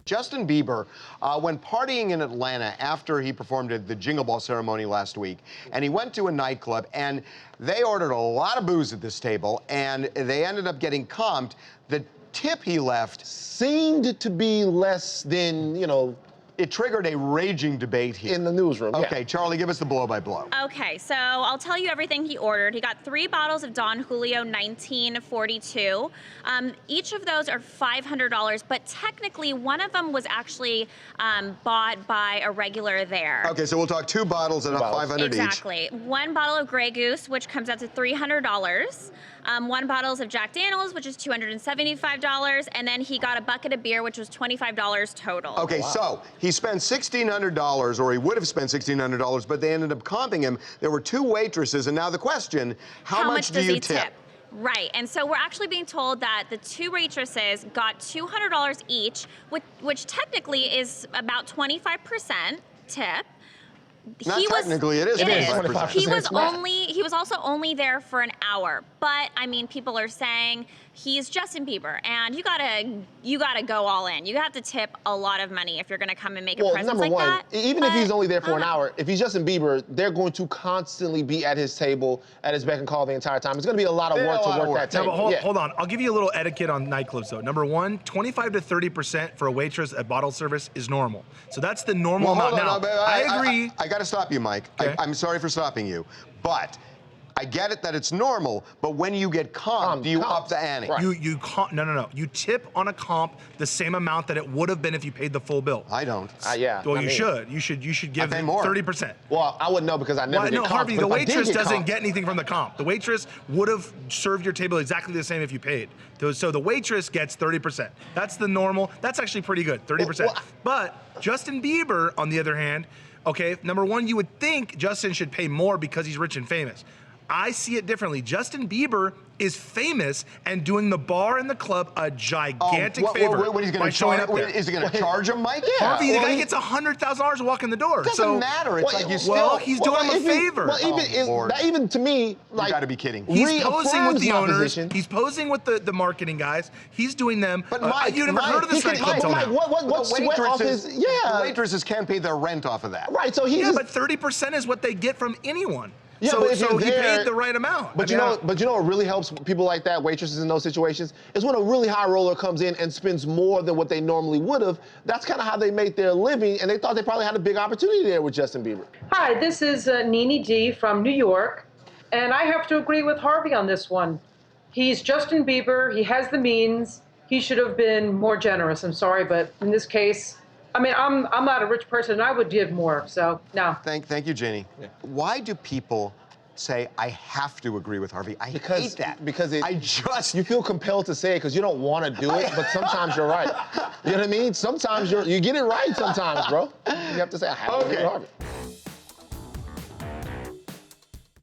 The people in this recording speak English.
Justin Bieber went partying in Atlanta after he performed at the Jingle Ball ceremony last week, and he went to a nightclub, and they ordered a lot of booze at this table, and they ended up getting comped. The tip he left seemed to be less than, you know, it triggered a raging debate here. In the newsroom, Okay, yeah. Charlie, give us the blow-by-blow. Okay, so I'll tell you everything he ordered. He got 3 bottles of Don Julio 1942. Each of those are $500, but technically one of them was actually bought by a regular there. Okay, so we'll talk 2 bottles at $500 each. Exactly. 1 bottle of Grey Goose, which comes out to $300. 1 bottle of Jack Daniels, which is $275, and then he got a bucket of beer, which was $25 total. Okay, so he spent $1,600, or he would have spent $1,600, but they ended up comping him. There were 2 waitresses, and now the question, how much do you tip? Right, and so we're actually being told that the 2 waitresses got $200 each, which technically is about 25% tip. Not technically, it is 25%. He was also only there for an hour, but I mean, people are saying he's Justin Bieber, and you gotta go all in. You have to tip a lot of money if you're gonna come and make a presence like that. Even if he's only there for an hour, if he's Justin Bieber, they're going to constantly be at his table, at his beck and call the entire time. It's gonna be a lot of work to work that table. No, but hold on. I'll give you a little etiquette on nightclubs, though. Number 1, 25 to 30% for a waitress at bottle service is normal. So that's the normal amount. Now, I agree. I gotta stop you, Mike. Okay. I'm sorry for stopping you, but I get it that it's normal, but when you get comped, you up the ante. Right. No. You tip on a comp the same amount that it would have been if you paid the full bill. I don't. Yeah. Well, you should. You should give them 30%. Well, I wouldn't know because I never get comped. Harvey, the waitress doesn't get anything from the comp. The waitress would have served your table exactly the same if you paid. So the waitress gets 30%. That's the normal. That's actually pretty good, 30%. But Justin Bieber, on the other hand, okay, number 1, you would think Justin should pay more because he's rich and famous. I see it differently. Justin Bieber is famous and doing the bar and the club a gigantic favor by showing up there. Is he going to charge him, Mike? Yeah. Harvey, the guy gets $100,000 to walk in the door. It doesn't matter. It's like you still... Well, he's doing him a favor. Even to me, like... You got to be kidding. He's posing with the owners. He's posing with the marketing guys. He's doing them. But Mike, you never heard of this nightclub till now. What's sweat off his... The waitresses can't pay their rent off of that. Right, so he's... Yeah, but 30% is what they get from anyone. Yeah, so he paid the right amount. But you know what really helps people like that, waitresses in those situations, is when a really high roller comes in and spends more than what they normally would have. That's kind of how they make their living, and they thought they probably had a big opportunity there with Justin Bieber. Hi, this is Nene D from New York, and I have to agree with Harvey on this one. He's Justin Bieber. He has the means. He should have been more generous. I'm sorry, but in this case, I mean, I'm not a rich person, and I would give more, so no. Thank you, Jenny. Yeah. Why do people say, I have to agree with Harvey? I hate that. Because you feel compelled to say it because you don't want to do it, but sometimes you're right. You know what I mean? Sometimes you get it right sometimes, bro. You have to say, I have to agree with Harvey.